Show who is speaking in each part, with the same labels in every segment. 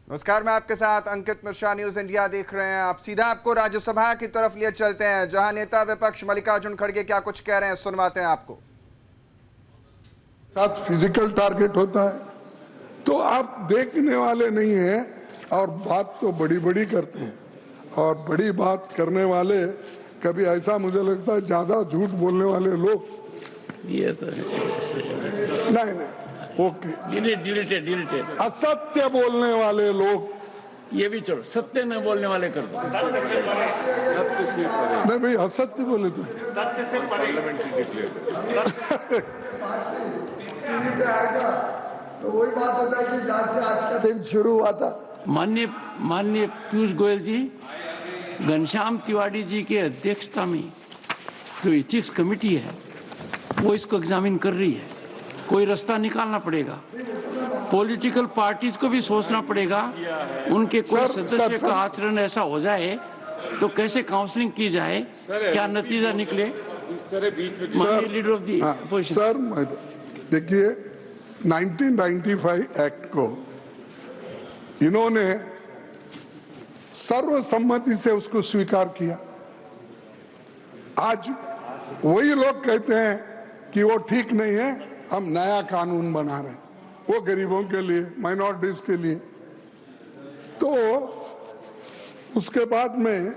Speaker 1: नमस्कार, मैं आपके साथ अंकित मिश्रा, न्यूज इंडिया देख रहे हैं आप। सीधा आपको राज्यसभा की तरफ लिए चलते हैं, जहां नेता विपक्ष मल्लिकार्जुन खड़गे क्या कुछ कह रहे हैं, सुनवाते हैं आपको।
Speaker 2: साथ फिजिकल टारगेट होता है तो आप देखने वाले नहीं हैं और बात तो बड़ी बड़ी करते हैं, और बड़ी बात करने वाले कभी ऐसा मुझे लगता है ज्यादा झूठ बोलने वाले लोग नहीं ओके
Speaker 3: डिलीटेड
Speaker 2: असत्य बोलने वाले लोग
Speaker 3: ये भी छोड़ो, सत्य न बोलने वाले कर दो।
Speaker 2: नहीं भाई, असत्य बोले तो
Speaker 4: सत्य से
Speaker 5: तो वही बात होता है कि जहाँ से आज का दिन शुरू हुआ था।
Speaker 3: माननीय पीयूष गोयल जी, घनश्याम तिवारी जी के अध्यक्षता में जो इथिक्स कमेटी है वो इसको एग्जामिन कर रही है। कोई रास्ता निकालना पड़ेगा, पॉलिटिकल पार्टीज को भी सोचना पड़ेगा। उनके कोई सदस्य का आचरण ऐसा हो जाए तो कैसे काउंसलिंग की जाए, क्या नतीजा निकले। Leader of the opposition
Speaker 2: sir, देखिए 1995 एक्ट को इन्होंने सर्वसम्मति से उसको स्वीकार किया। आज वही लोग कहते हैं कि वो ठीक नहीं है, हम नया कानून बना रहे हैं वो गरीबों के लिए, माइनॉरिटीज के लिए। तो उसके बाद में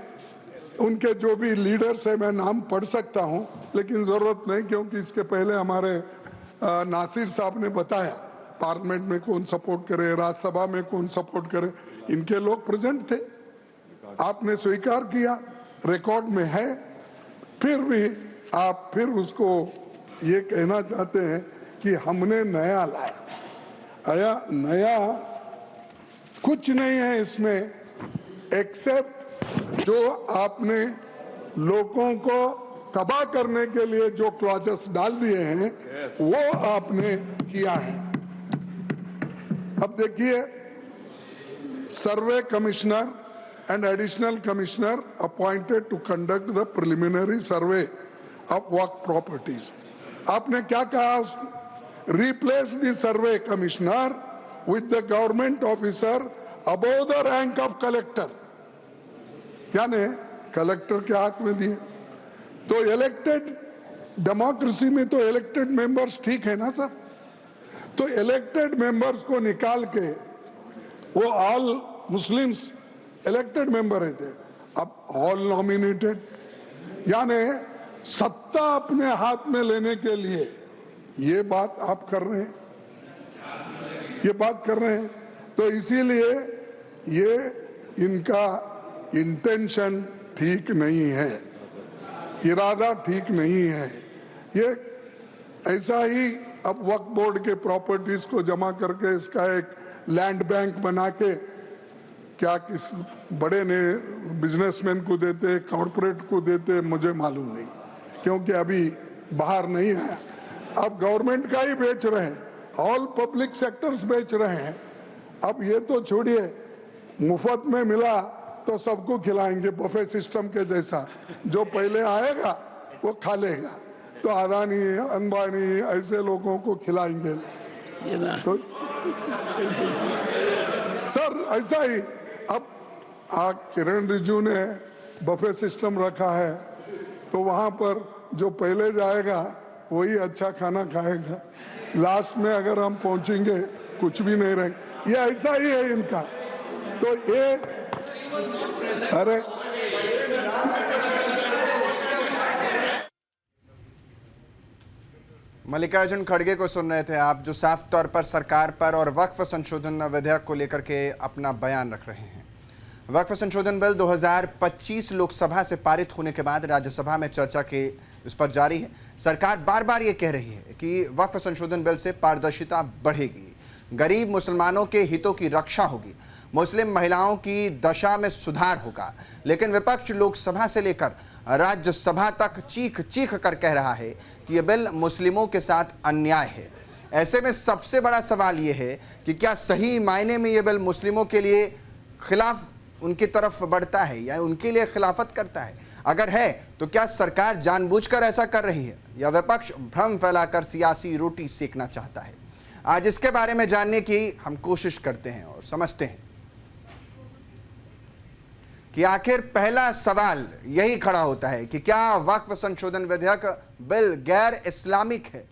Speaker 2: उनके जो भी लीडर्स है, मैं नाम पढ़ सकता हूं लेकिन जरूरत नहीं, क्योंकि इसके पहले हमारे नासिर साहब ने बताया पार्लियामेंट में कौन सपोर्ट करे, राज्यसभा में कौन सपोर्ट करे, इनके लोग प्रेजेंट थे। आपने स्वीकार किया, रिकॉर्ड में है, फिर भी आप फिर उसको ये कहना चाहते हैं कि हमने नया लाया। नया कुछ नहीं है इसमें, एक्सेप्ट जो आपने लोगों को तबाह करने के लिए जो क्लॉजेस डाल दिए हैं वो आपने किया है। अब देखिए, सर्वे commissioner and additional commissioner appointed to conduct the preliminary survey of work properties. आपने क्या कहा? Replace the survey commissioner with the government officer above the rank of collector. यानी कलेक्टर के हाथ में दिए। तो इलेक्टेड डेमोक्रेसी में तो इलेक्टेड मेंबर्स ठीक है ना सब, तो इलेक्टेड मेंबर्स को निकाल के वो ऑल मुस्लिम्स इलेक्टेड मेंबर रहते, अब ऑल नॉमिनेटेड, यानी सत्ता अपने हाथ में लेने के लिए ये बात आप कर रहे हैं, ये बात कर रहे हैं। तो इसीलिए ये इनका इंटेंशन ठीक नहीं है, इरादा ठीक नहीं है। ये ऐसा ही अब वक्फ बोर्ड के प्रॉपर्टीज को जमा करके इसका एक लैंड बैंक बना के क्या किस बड़े ने बिजनेसमैन को देते, कॉरपोरेट को देते, मुझे मालूम नहीं, क्योंकि अभी बाहर नहीं आया। अब गवर्नमेंट का ही बेच रहे हैं, ऑल पब्लिक सेक्टर्स बेच रहे हैं। अब ये तो छोड़िए, मुफ्त में मिला तो सबको खिलाएंगे, बफे सिस्टम के जैसा, जो पहले आएगा वो खा लेगा। तो अदानी, अंबानी ऐसे लोगों को खिलाएंगे। तो सर ऐसा ही अब किरण रिजिजू ने बफे सिस्टम रखा है, तो वहां पर जो पहले जाएगा वही अच्छा खाना खाएगा। लास्ट में अगर हम पहुंचेंगे कुछ भी नहीं रहेगा। ये ऐसा ही है इनका। तो ये अरे
Speaker 1: मल्लिकार्जुन खड़गे को सुन रहे थे आप, जो साफ तौर पर सरकार पर और वक्फ संशोधन विधेयक को लेकर के अपना बयान रख रहे हैं। वक्फ संशोधन बिल 2025 लोकसभा से पारित होने के बाद राज्यसभा में चर्चा के इस पर जारी है। सरकार बार बार ये कह रही है कि वक्फ संशोधन बिल से पारदर्शिता बढ़ेगी, गरीब मुसलमानों के हितों की रक्षा होगी, मुस्लिम महिलाओं की दशा में सुधार होगा, लेकिन विपक्ष लोकसभा से लेकर राज्यसभा तक चीख चीख कर कह रहा है कि यह बिल मुस्लिमों के साथ अन्याय है। ऐसे में सबसे बड़ा सवाल यह है कि क्या सही मायने में यह बिल मुस्लिमों के लिए खिलाफ, उनकी तरफ बढ़ता है या उनके लिए खिलाफत करता है? अगर है तो क्या सरकार जानबूझकर ऐसा कर रही है या विपक्ष भ्रम फैलाकर सियासी रोटी सेकना चाहता है? आज इसके बारे में जानने की हम कोशिश करते हैं और समझते हैं। कि आखिर पहला सवाल यही खड़ा होता है कि क्या वक्फ संशोधन विधेयक बिल गैर इस्लामिक है।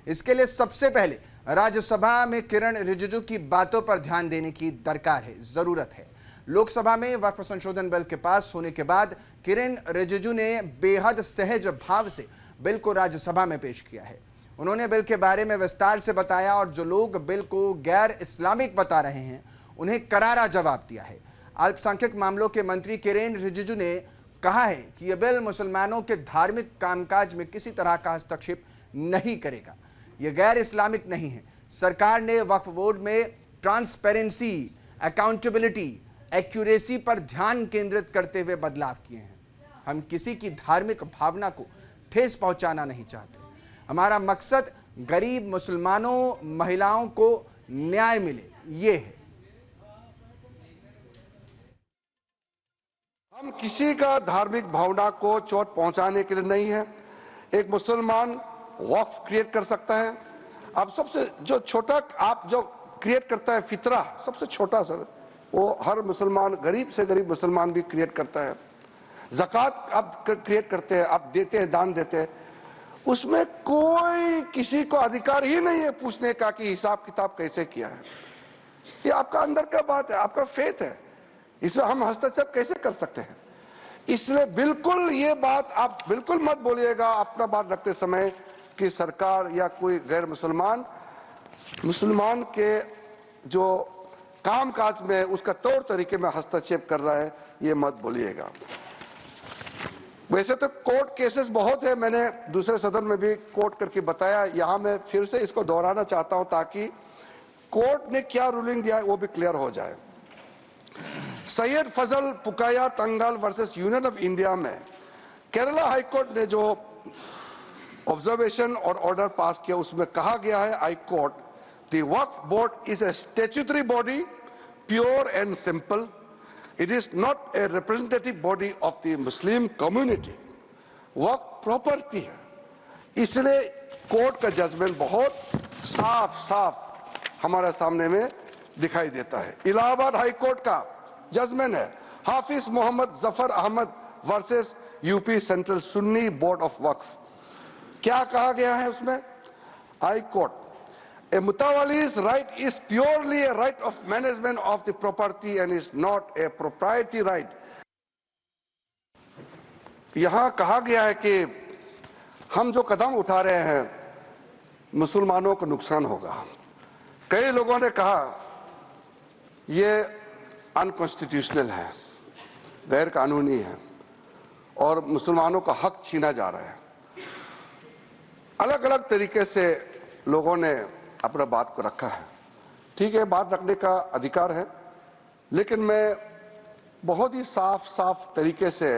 Speaker 1: इसके लिए सबसे पहले राज्यसभा में किरण रिजिजू की बातों पर ध्यान देने की दरकार है, जरूरत है। लोकसभा में वक्फ संशोधन बिल के पास होने के बाद किरण रिजिजू ने बेहद सहज भाव से बिल को राज्यसभा में पेश किया है। उन्होंने बिल के बारे में विस्तार से बताया और जो लोग बिल को गैर इस्लामिक बता रहे हैं उन्हें करारा जवाब दिया है। अल्पसंख्यक मामलों के मंत्री किरेन रिजिजू ने कहा है कि यह बिल मुसलमानों के धार्मिक कामकाज में किसी तरह का हस्तक्षेप नहीं करेगा। यह गैर इस्लामिक नहीं है। सरकार ने वक्फ बोर्ड में ट्रांसपेरेंसी, अकाउंटेबिलिटी, एक्यूरेसी पर ध्यान केंद्रित करते हुए बदलाव किए हैं। हम किसी की धार्मिक भावना को ठेस पहुंचाना नहीं चाहते। हमारा मकसद गरीब मुसलमानों, महिलाओं को न्याय मिले, ये है।
Speaker 2: हम किसी का धार्मिक भावना को चोट पहुंचाने के लिए नहीं है। एक मुसलमान वक्फ क्रिएट कर सकता है। अब सबसे जो छोटा आप जो क्रिएट करता है फितरा, सबसे छोटा सर, वो हर मुसलमान, गरीब से गरीब मुसलमान भी क्रिएट करता है। ज़कात आप क्रिएट करते हैं, आप देते हैं, दान देते हैं, उसमें कोई किसी को अधिकार ही नहीं है पूछने का कि हिसाब किताब कैसे किया है। ये आपका अंदर का बात है, आपका फेथ है, इसमें हम हस्तक्षेप कैसे कर सकते हैं। इसलिए बिल्कुल ये बात आप बिल्कुल मत बोलिएगा अपना बात रखते समय कि सरकार या कोई गैर मुसलमान के जो कामकाज में उसका तौर तरीके में हस्तक्षेप कर रहा है, ये मत बोलिएगा। वैसे तो कोर्ट केसेस बहुत है, मैंने दूसरे सदन में भी कोर्ट करके बताया, यहां मैं फिर से इसको दोहराना चाहता हूं ताकि कोर्ट ने क्या रूलिंग दिया है वो भी क्लियर हो जाए। सैयद फजल पुकाया तंगल वर्सेस यूनियन ऑफ इंडिया में केरला हाई कोर्ट ने जो ऑब्जर्वेशन और ऑर्डर पास किया उसमें कहा गया है, high court, the Waqf board is a statutory body, pure and simple. It is not a representative body of the Muslim community. Waqf property है। इसलिए कोर्ट का जजमेंट बहुत साफ हमारे सामने में दिखाई देता है। इलाहाबाद हाई कोर्ट का जजमेंट है Hafiz Mohammad Zafar Ahmad versus UP central Sunni board of Waqf. क्या कहा गया है उसमें? High court, a mutawalli's right is purely a right of management of the property and is not a proprietary right. यहां कहा गया है कि हम जो कदम उठा रहे हैं मुसलमानों को नुकसान होगा। कई लोगों ने कहा ये अनकॉन्स्टिट्यूशनल है, गैर कानूनी है और मुसलमानों का हक छीना जा रहा है। अलग अलग तरीके से लोगों ने अपना बात को रखा है। ठीक है, बात रखने का अधिकार है, लेकिन मैं बहुत ही साफ तरीके से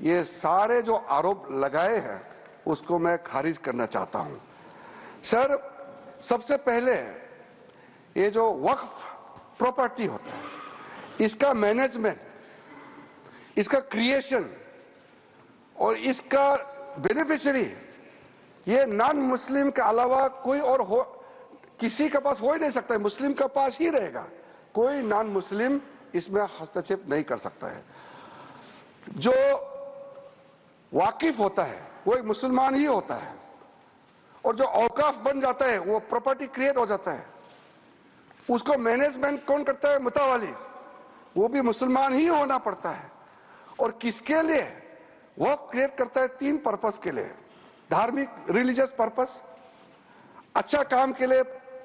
Speaker 2: ये सारे जो आरोप लगाए हैं उसको मैं खारिज करना चाहता हूं। सर, सबसे पहले ये जो वक्फ प्रॉपर्टी होता है, इसका मैनेजमेंट, इसका क्रिएशन और इसका बेनिफिशियरी ये नॉन मुस्लिम के अलावा कोई और किसी के पास हो ही नहीं सकता है, मुस्लिम के पास ही रहेगा। कोई नॉन मुस्लिम इसमें हस्तक्षेप नहीं कर सकता है। जो वाकिफ होता है वो एक मुसलमान ही होता है और जो औकाफ बन जाता है वो प्रॉपर्टी क्रिएट हो जाता है, उसको मैनेजमेंट कौन करता है? मुतावाली, वो भी मुसलमान ही होना पड़ता है। और किसके लिए वक्फ क्रिएट करता है? 3 पर्पस के लिए, धार्मिक रिलीजियस पर्पस, अच्छा काम के लिए,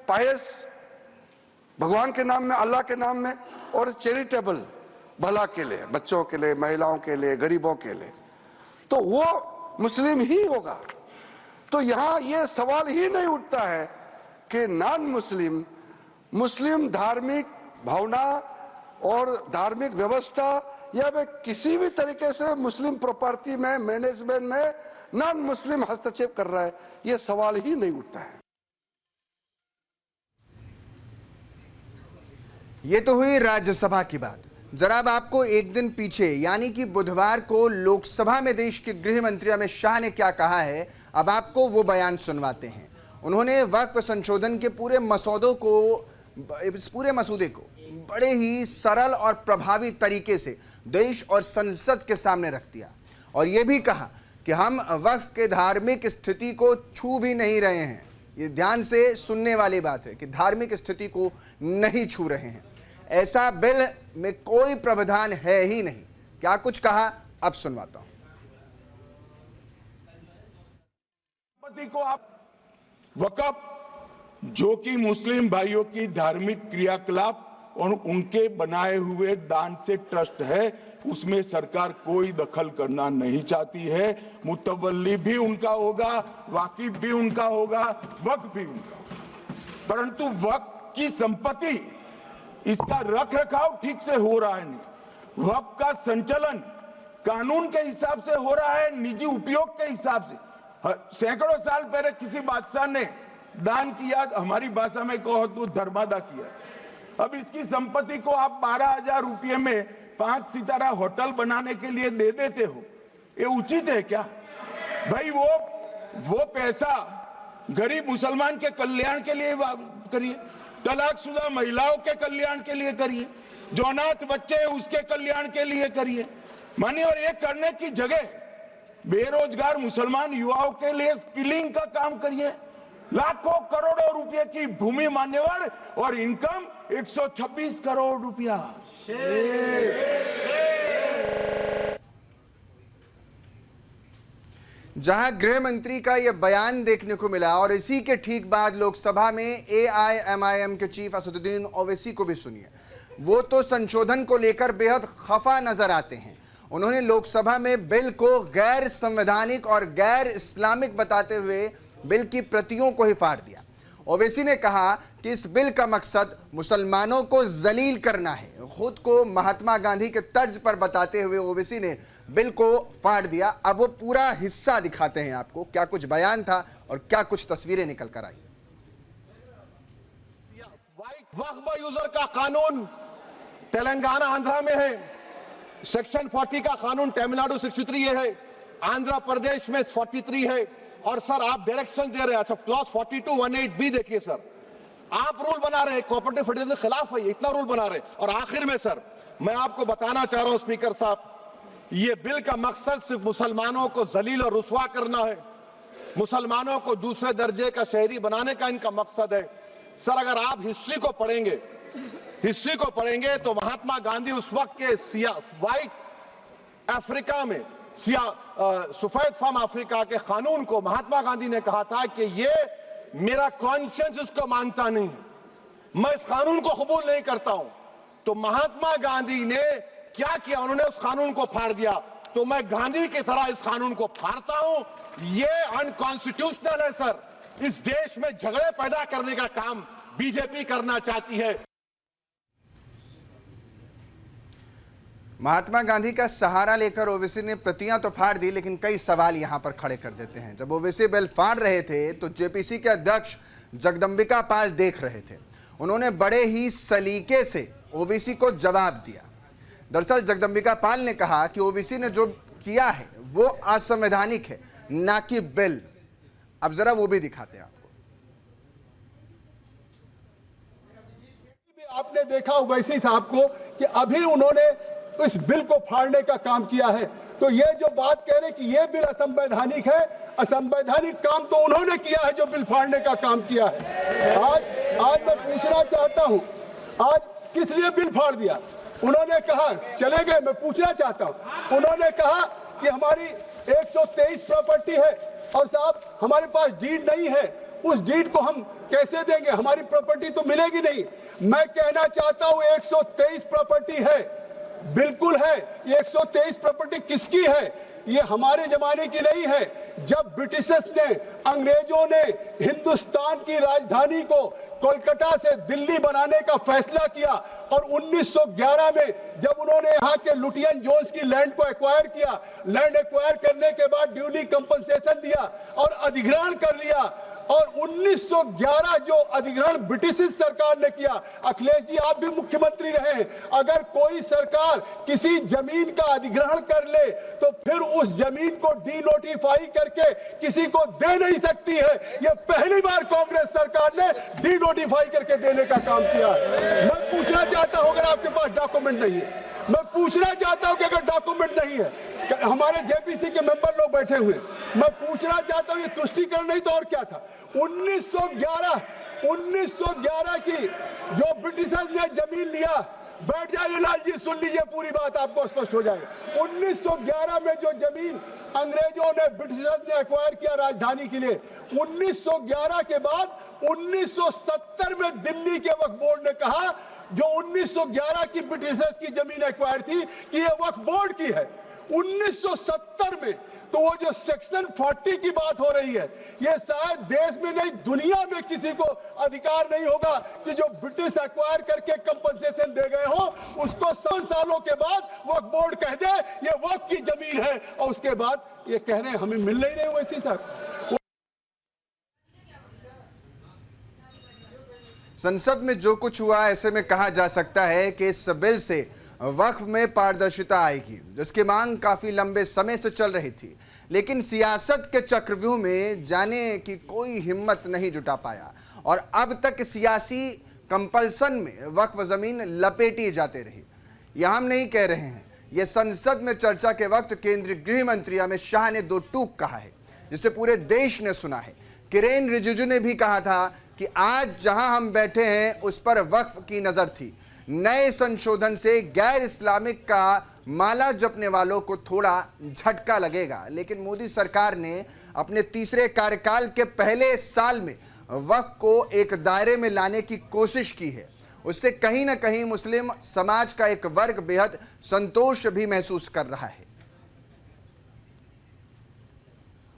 Speaker 2: पायस भगवान के नाम में, अल्लाह के नाम में, और चैरिटेबल भला के लिए, बच्चों के लिए, महिलाओं के लिए, गरीबों के लिए, तो वो मुस्लिम ही होगा। तो यहां ये सवाल ही नहीं उठता है कि नॉन मुस्लिम, मुस्लिम धार्मिक भावना और धार्मिक व्यवस्था या वे किसी भी तरीके से मुस्लिम प्रॉपर्टी में, मैनेजमेंट में नॉन मुस्लिम हस्तक्षेप कर रहा है, ये सवाल ही नहीं उठता है।
Speaker 1: ये तो हुई राज्यसभा की बात। जरा अब आपको एक दिन पीछे यानी कि बुधवार को लोकसभा में देश के गृह मंत्री अमित शाह ने क्या कहा है, अब आपको वो बयान सुनवाते हैं। उन्होंने वक्फ संशोधन के पूरे मसौदों को इस पूरे मसूदे को बड़े ही सरल और प्रभावी तरीके से देश और संसद के सामने रख दिया और ये भी कहा कि हम वक्फ के धार्मिक स्थिति को छू भी नहीं रहे हैं। ये ध्यान से सुनने वाली बात है कि धार्मिक स्थिति को नहीं छू रहे हैं। ऐसा बिल में कोई प्रावधान है ही नहीं। क्या कुछ कहा, अब सुनवाता हूं।
Speaker 4: को आप वक़्फ़ जो कि मुस्लिम भाइयों की धार्मिक क्रियाकलाप और उनके बनाए हुए दान से ट्रस्ट है, उसमें सरकार कोई दखल करना नहीं चाहती है। मुतवल्ली भी उनका होगा, वाकिफ भी उनका होगा, वक्फ भी उनका होगा। परंतु वक्फ की संपत्ति, इसका रख रखाव ठीक से हो रहा है नहीं। वक्फ का संचालन कानून के हिसाब से हो रहा है, निजी उपयोग के हिसाब से। सैकड़ों साल पहले किसी बादशाह ने दान किया, हमारी भाषा में कहो तो धर्मादा किया। अब इसकी संपत्ति को आप 12,000 रुपये में 5 सितारा होटल बनाने के लिए दे देते हो, ये उचित है क्या भाई? वो पैसा गरीब मुसलमान के कल्याण के लिए करिए, तलाकशुदा महिलाओं के कल्याण के लिए करिए, जो अनाथ बच्चे हैं उसके कल्याण के लिए करिए मानिए। और ये करने की जगह बेरोजगार मुसलमान युवाओं के लिए स्किलिंग का काम करिए। लाखों करोड़ों रुपए की भूमि मान्यवर और इनकम 126 करोड़ रुपया।
Speaker 1: जहां गृह मंत्री का यह बयान देखने को मिला और इसी के ठीक बाद लोकसभा में AIMIM के चीफ असदुद्दीन ओवैसी को भी सुनिए। वो तो संशोधन को लेकर बेहद खफा नजर आते हैं। उन्होंने लोकसभा में बिल को गैर संवैधानिक और गैर इस्लामिक बताते हुए बिल की प्रतियों को ही फाड़ दिया। ओवैसी ने कहा कि इस बिल का मकसद मुसलमानों को जलील करना है। खुद को महात्मा गांधी के तर्ज पर बताते हुए ओवैसी ने बिल को फाड़ दिया। अब वो पूरा हिस्सा दिखाते हैं आपको, क्या कुछ बयान था और क्या कुछ तस्वीरें निकल कर आई।
Speaker 6: वक्फ यूजर का कानून तेलंगाना आंध्रा में है, सेक्शन 40 का कानून तमिलनाडु 63 है, आंध्र प्रदेश में 43 है। और सर आप डायरेक्शन दे रहे हैं, अच्छा क्लॉज 4218B देखिए सर, आप रूल बना रहे हैं, कोऑपरेटिव फेडरलिज्म के खिलाफ है, इतना रूल बना रहे हैं। और आखिर में सर मैं आपको बताना चाह रहा हूं स्पीकर साहब, ये बिल का मकसद सिर्फ मुसलमानों को जलील और रुस्वा करना है, मुसलमानों को दूसरे दर्जे का शहरी बनाने का इनका मकसद है। सर अगर आप हिस्ट्री को पढ़ेंगे तो महात्मा गांधी उस वक्त के व्हाइट अफ्रीका में सफेद फार्म अफ्रीका के कानून को महात्मा गांधी ने कहा था कि ये मेरा कॉन्शियंस इसको मानता नहीं, मैं इस कानून को कबूल नहीं करता हूं। तो महात्मा गांधी ने क्या किया, उन्होंने उस कानून को फाड़ दिया। तो मैं गांधी की तरह इस कानून को फाड़ता हूं। ये अनकॉन्स्टिट्यूशनल है सर। इस देश में झगड़े पैदा करने का काम बीजेपी करना चाहती है।
Speaker 1: महात्मा गांधी का सहारा लेकर ओवैसी ने प्रतियां तो फाड़ दी, लेकिन कई सवाल यहां पर खड़े कर देते हैं। जब ओवैसी बिल फाड़ रहे थे तो जेपीसी के अध्यक्ष जगदंबिका पाल देख रहे थे। उन्होंने बड़े ही सलीके से ओवैसी को जवाब दिया। दरअसल जगदंबिका पाल ने कहा कि ओवैसी ने जो किया है वो असंवैधानिक है, ना कि बिल। अब जरा वो भी दिखाते हैं आपको।
Speaker 7: आपने देखा ओवैसी साहब को कि अभी उन्होंने इस बिल को फाड़ने का काम किया है। तो ये जो बात कह रहे कि ये बिल असंवैधानिक है, असंवैधानिक काम तो उन्होंने किया है जो बिल फाड़ने का काम किया है। आज मैं पूछना चाहता हूं, आज किस लिए बिल फाड़ दिया? उन्होंने कहा, चले गए, मैं पूछना चाहता हूं, उन्होंने कहा कि हमारी 123 प्रॉपर्टी है और साहब हमारे पास डीड नहीं है, उस डीड को हम कैसे देंगे, हमारी प्रॉपर्टी तो मिलेगी नहीं। मैं कहना चाहता हूं 123 प्रॉपर्टी है, बिल्कुल है। ये 123 प्रॉपर्टी किसकी है? ये हमारे जमाने की नहीं है। जब ब्रिटिशर्स ने, अंग्रेजों ने हिंदुस्तान की राजधानी को कोलकाता से दिल्ली बनाने का फैसला किया और 1911 में जब उन्होंने यहाँ के लुटियन जोन्स की लैंड को एक्वायर किया, लैंड एक्वायर करने के बाद ड्यूली कंपनसेशन दिया और अधिग्रहण कर लिया और 1911 जो अधिग्रहण ब्रिटिश सरकार ने किया, अखिलेश जी आप भी मुख्यमंत्री रहे हैं, अगर कोई सरकार किसी जमीन का अधिग्रहण कर ले तो फिर उस जमीन को डीनोटिफाई करके किसी को दे नहीं सकती है। यह पहली बार कांग्रेस सरकार ने डीनोटिफाई करके देने का काम किया। मैं पूछना चाहता हूं, अगर आपके पास डॉक्यूमेंट नहीं है, मैं पूछना चाहता हूं कि अगर डॉक्यूमेंट नहीं है, हमारे जेपीसी के मेंबर लोग बैठे हुए, मैं पूछना चाहता हूं ये तुष्टिकरण नहीं तो और क्या था। 1911 की जो ब्रिटिशर्स ने जमीन लिया, बैठ जाइए लाल जी, सुन लीजिए पूरी बात, आपको स्पष्ट हो जाएगा। 1911 में जो जमीन अंग्रेजों ने, ब्रिटिशर्स ने एक्वायर किया राजधानी के लिए, 1911 के बाद 1970 में दिल्ली के वक्फ बोर्ड ने कहा जो 1911 की ब्रिटिशर्स की जमीन एक्वायर थी कि ये वक्फ बोर्ड की है। 1970 में तो वो जो सेक्शन 40 की बात हो रही है, ये शायद देश में नहीं दुनिया में किसी को अधिकार नहीं होगा कि जो ब्रिटिश एक्वायर करके कंपनसेशन दे गए हो उसको 100 सालों के बाद वक्फ बोर्ड कह दे ये वक्फ की जमीन है, और उसके बाद ये कह रहे हैं हमें मिल नहीं रहे वैसे साहब।
Speaker 1: संसद में जो कुछ हुआ, ऐसे में कहा जा सकता है कि इस बिल से वक्फ में पारदर्शिता आएगी, जिसकी मांग काफी लंबे समय से चल रही थी, लेकिन सियासत के चक्रव्यूह में जाने की कोई हिम्मत नहीं जुटा पाया और अब तक सियासी कंपल्सन में वक्फ जमीन लपेटी जाते रही। यह हम नहीं कह रहे हैं, यह संसद में चर्चा के वक्त केंद्रीय गृह मंत्री अमित शाह ने दो टूक कहा है, जिसे पूरे देश ने सुना है। किरेन रिजिजू ने भी कहा था कि आज जहां हम बैठे हैं उस पर वक्फ की नजर थी। नए संशोधन से गैर इस्लामिक का माला जपने वालों को थोड़ा झटका लगेगा, लेकिन मोदी सरकार ने अपने तीसरे कार्यकाल के पहले साल में वक्फ को एक दायरे में लाने की कोशिश की है। उससे कहीं ना कहीं मुस्लिम समाज का एक वर्ग बेहद संतोष भी महसूस कर रहा है।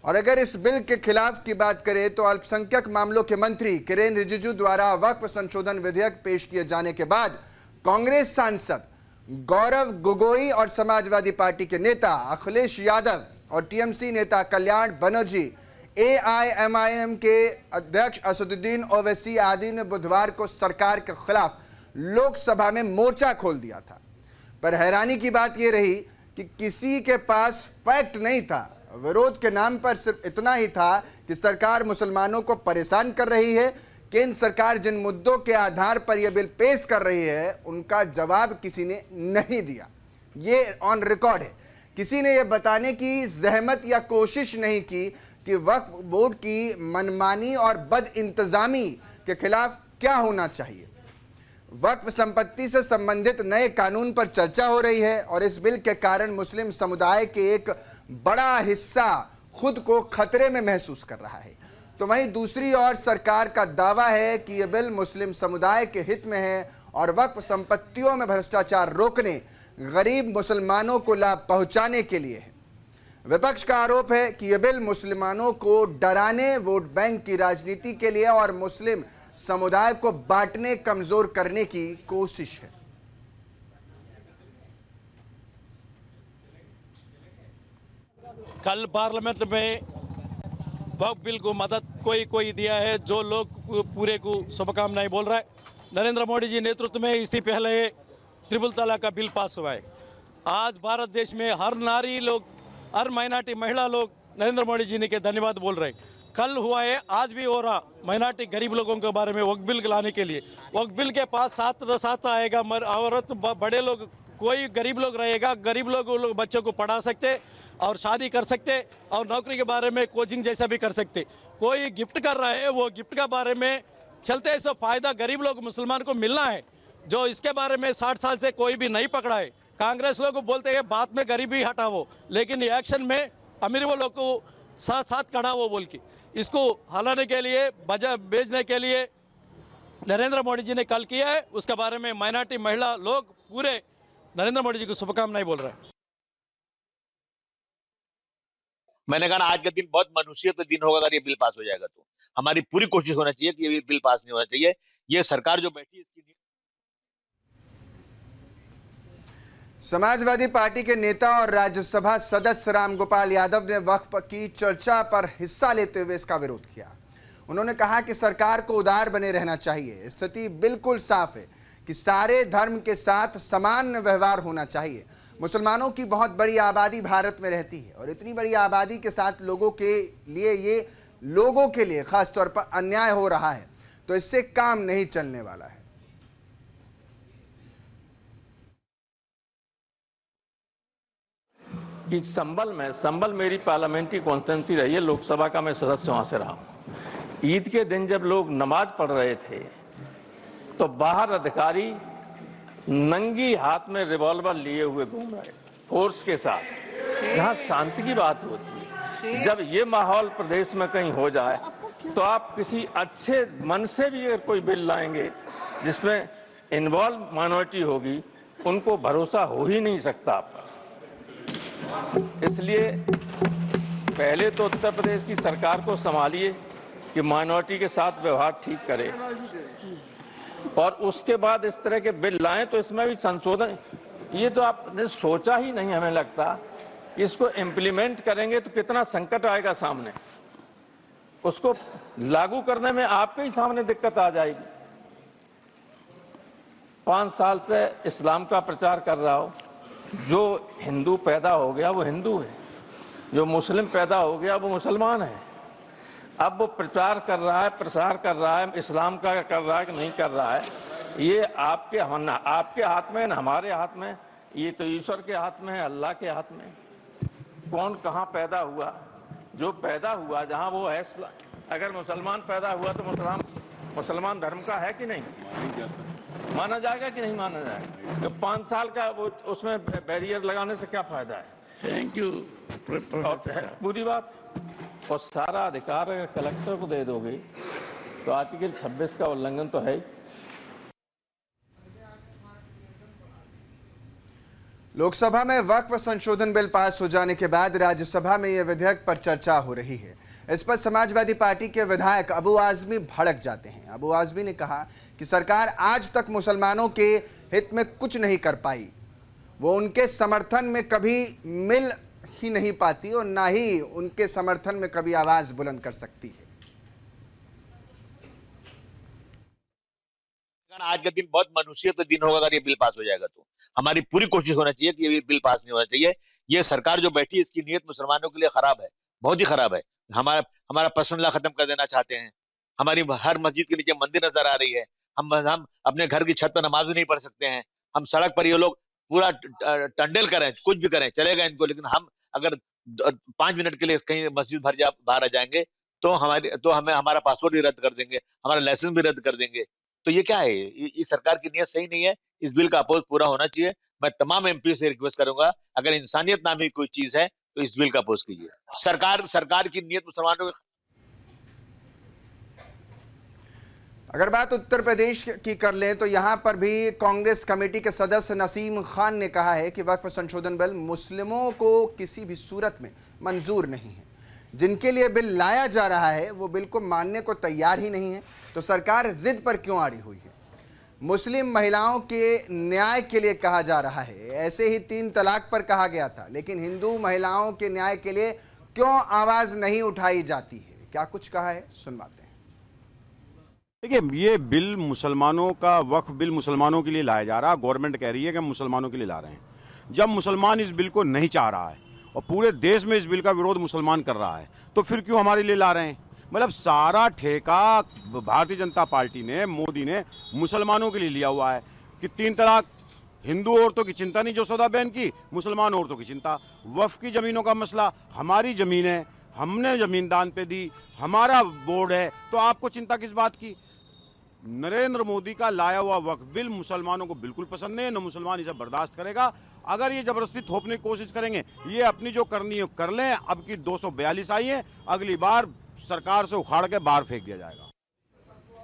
Speaker 1: और अगर इस बिल के खिलाफ की बात करें तो अल्पसंख्यक मामलों के मंत्री किरेन रिजिजू द्वारा वक्फ संशोधन विधेयक पेश किए जाने के बाद कांग्रेस सांसद गौरव गोगोई और समाजवादी पार्टी के नेता अखिलेश यादव और टीएमसी नेता कल्याण बनर्जी, एआईएमआईएम के अध्यक्ष असदुद्दीन ओवैसी आदि ने बुधवार को सरकार के खिलाफ लोकसभा में मोर्चा खोल दिया था। पर हैरानी की बात यह रही कि किसी के पास फैक्ट नहीं था। विरोध के नाम पर सिर्फ इतना ही था कि सरकार मुसलमानों को परेशान कर रही है। केंद्र सरकार जिन मुद्दों के आधार पर यह बिल पेश कर रही है उनका जवाब किसी ने नहीं दिया। ये ऑन रिकॉर्ड है। किसी ने यह बताने की जहमत या कोशिश नहीं की कि वक्फ बोर्ड की मनमानी और बदइंतजामी के खिलाफ क्या होना चाहिए। वक्फ संपत्ति से संबंधित नए कानून पर चर्चा हो रही है और इस बिल के कारण मुस्लिम समुदाय के एक बड़ा हिस्सा खुद को खतरे में महसूस कर रहा है। तो वहीं दूसरी ओर सरकार का दावा है कि यह बिल मुस्लिम समुदाय के हित में है और वक्फ संपत्तियों में भ्रष्टाचार रोकने, गरीब मुसलमानों को लाभ पहुंचाने के लिए है। विपक्ष का आरोप है कि यह बिल मुसलमानों को डराने, वोट बैंक की राजनीति के लिए और मुस्लिम समुदाय को बांटने, कमजोर करने की कोशिश है।
Speaker 8: कल पार्लियामेंट में वक्फ बिल को मदद कोई दिया है, जो लोग पूरे को शुभकामनाएं बोल रहा है। नरेंद्र मोदी जी नेतृत्व में इससे पहले ट्रिपल तलाक का बिल पास हुआ है। आज भारत देश में हर नारी लोग, हर माइनॉरिटी महिला लोग नरेंद्र मोदी जी ने के धन्यवाद बोल रहे हैं। कल हुआ है, आज भी हो रहा। माइनॉरिटी गरीब लोगों के बारे में वक्फ बिल लाने के लिए वक्फ बिल के पास साथ आएगा। औरत, बड़े लोग, कोई गरीब लोग रहेगा, गरीब लोग बच्चों को पढ़ा सकते और शादी कर सकते और नौकरी के बारे में कोचिंग जैसा भी कर सकते। कोई गिफ्ट कर रहा है, वो गिफ्ट का बारे में चलते ऐसा फायदा गरीब लोग मुसलमान को मिलना है, जो इसके बारे में 60 साल से कोई भी नहीं पकड़ा है। कांग्रेस लोग बोलते हैं बात में गरीबी हटाओ, लेकिन एक्शन में अमीर वो लोग को साथ खड़ा हो बोल के इसको हलाने के लिए, बजा बेचने के लिए नरेंद्र मोदी जी ने कल किया है। उसके बारे में माइनॉरिटी महिला लोग पूरे नरेंद्र मोदी जी को शुभकामनाएं बोल रहे हैं।
Speaker 9: मैंने कहा आज का दिन बहुत मनुष्यत दिन होगा अगर ये बिल पास हो जाएगा तो। हमारी पूरी कोशिश होना चाहिए कि ये बिल पास नहीं होना चाहिए। ये सरकार जो बैठी इसकी।
Speaker 1: समाजवादी पार्टी के नेता और राज्यसभा सदस्य रामगोपाल यादव ने वक्फ की चर्चा पर हिस्सा लेते हुए इसका विरोध किया। उन्होंने कहा कि सरकार को उदार बने रहना चाहिए। स्थिति बिल्कुल साफ है कि सारे धर्म के साथ समान व्यवहार होना चाहिए। मुसलमानों की बहुत बड़ी आबादी भारत में रहती है और इतनी बड़ी आबादी के साथ लोगों के लिए खास तौर पर अन्याय हो रहा है, तो इससे काम नहीं चलने वाला है।
Speaker 10: कि संबल मेरी पार्लियामेंट्री कॉन्स्टिट्यूंसी रही है, लोकसभा का मैं सदस्य वहां से रहा हूं। ईद के दिन जब लोग नमाज पढ़ रहे थे तो बाहर अधिकारी नंगी हाथ में रिवॉल्वर लिए हुए घूम रहे फोर्स के साथ, जहां शांति की बात होती है। जब ये माहौल प्रदेश में कहीं हो जाए तो आप किसी अच्छे मन से भी अगर कोई बिल लाएंगे जिसमें इन्वॉल्व माइनॉरिटी होगी, उनको भरोसा हो ही नहीं सकता आप पर। इसलिए पहले तो उत्तर प्रदेश की सरकार को संभालिए कि माइनॉरिटी के साथ व्यवहार ठीक करे, और उसके बाद इस तरह के बिल लाएं तो इसमें भी संशोधन। ये तो आपने सोचा ही नहीं, हमें लगता कि इसको इम्प्लीमेंट करेंगे तो कितना संकट आएगा सामने, उसको लागू करने में आपके ही सामने दिक्कत आ जाएगी। 5 साल से इस्लाम का प्रचार कर रहा हो, जो हिंदू पैदा हो गया वो हिंदू है, जो मुस्लिम पैदा हो गया वो मुसलमान है। अब वो प्रचार कर रहा है, प्रसार कर रहा है, इस्लाम का कर रहा है कि नहीं कर रहा है, ये आपके हाथ में, न हमारे हाथ में, ये तो ईश्वर के हाथ में है, अल्लाह के हाथ में। कौन कहाँ पैदा हुआ, जो पैदा हुआ जहाँ वो है, अगर मुसलमान पैदा हुआ तो मुसलमान धर्म का है कि नहीं, माना जाएगा कि नहीं माना जाएगा। तो 5 साल का वो उसमें बैरियर लगाने से क्या फायदा है।
Speaker 3: थैंक यू
Speaker 10: पूरी बात, और सारा अधिकार अगर कलेक्टर को दे दोगे तो आर्टिकल 26 का उल्लंघन तो है ही।
Speaker 1: लोकसभा में वक्फ संशोधन बिल पास हो जाने के बाद राज्यसभा में यह विधेयक पर चर्चा हो रही है। इस पर समाजवादी पार्टी के विधायक अबू आजमी भड़क जाते हैं। अबू आजमी ने कहा कि सरकार आज तक मुसलमानों के हित में कुछ नहीं कर पाई, वो उनके समर्थन में कभी मिल ही नहीं पाती और ना ही उनके समर्थन में कभी आवाज बुलंद कर सकती है।
Speaker 9: आज का दिन बहुत मनुष्यत दिन होगा अगर ये बिल पास हो जाएगा तो। हमारी पूरी कोशिश होना चाहिए कि ये बिल पास नहीं होना चाहिए। ये सरकार जो बैठी है इसकी नीयत मुसलमानों के लिए खराब है, बहुत ही खराब है। हमारा पसंदीदा खत्म कर देना चाहते हैं। हमारी हर मस्जिद के नीचे मंदिर नजर आ रही है, हम अपने घर की छत पर नमाज भी नहीं पढ़ सकते हैं। हम सड़क पर ये लोग पूरा टंडेल करें, कुछ भी करें, चलेगा इनको, लेकिन हम अगर 5 मिनट के लिए कहीं मस्जिद बाहर आ जाएंगे तो हमें हमारा पासपोर्ट भी रद्द कर देंगे, हमारा लाइसेंस भी रद्द कर देंगे। तो ये क्या है, ये सरकार की नीयत सही नहीं है। इस बिल का अपोज पूरा होना चाहिए। मैं तमाम एमपी से रिक्वेस्ट करूंगा, अगर इंसानियत नामी कोई चीज है तो इस बिल का अपोज कीजिए। सरकार की नीयत मुसलमानों की।
Speaker 1: अगर बात उत्तर प्रदेश की कर लें तो यहां पर भी कांग्रेस कमेटी के सदस्य नसीम खान ने कहा है कि वक्फ संशोधन बिल मुस्लिमों को किसी भी सूरत में मंजूर नहीं है। जिनके लिए बिल लाया जा रहा है वो बिल को मानने को तैयार ही नहीं है, तो सरकार जिद पर क्यों अड़ी हुई है। मुस्लिम महिलाओं के न्याय के लिए कहा जा रहा है, ऐसे ही 3 तलाक पर कहा गया था, लेकिन हिंदू महिलाओं के न्याय के लिए क्यों आवाज नहीं उठाई जाती है। क्या कुछ कहा है, सुनवाते हैं।
Speaker 11: देखिए, ये बिल मुसलमानों का वक्फ बिल मुसलमानों के लिए लाया जा रहा है। गवर्नमेंट कह रही है कि हम मुसलमानों के लिए ला रहे हैं। जब मुसलमान इस बिल को नहीं चाह रहा है और पूरे देश में इस बिल का विरोध मुसलमान कर रहा है, तो फिर क्यों हमारे लिए ला रहे हैं। मतलब सारा ठेका भारतीय जनता पार्टी ने, मोदी ने मुसलमानों के लिए लिया हुआ है कि 3 तलाक, हिंदू औरतों की चिंता नहीं जो सौदा बहन की, मुसलमान औरतों की चिंता। वक्फ की ज़मीनों का मसला, हमारी ज़मीन है, हमने ज़मीन दान पे दी, हमारा बोर्ड है, तो आपको चिंता किस बात की। नरेंद्र मोदी का लाया हुआ वक्फ बिल मुसलमानों को बिल्कुल पसंद नहीं है, न मुसलमान इसे बर्दाश्त करेगा। अगर ये जबरदस्ती थोपने की कोशिश करेंगे, ये अपनी जो करनी है कर लें। अब की 242 आई है, अगली बार सरकार से उखाड़ के बाहर फेंक दिया जाएगा।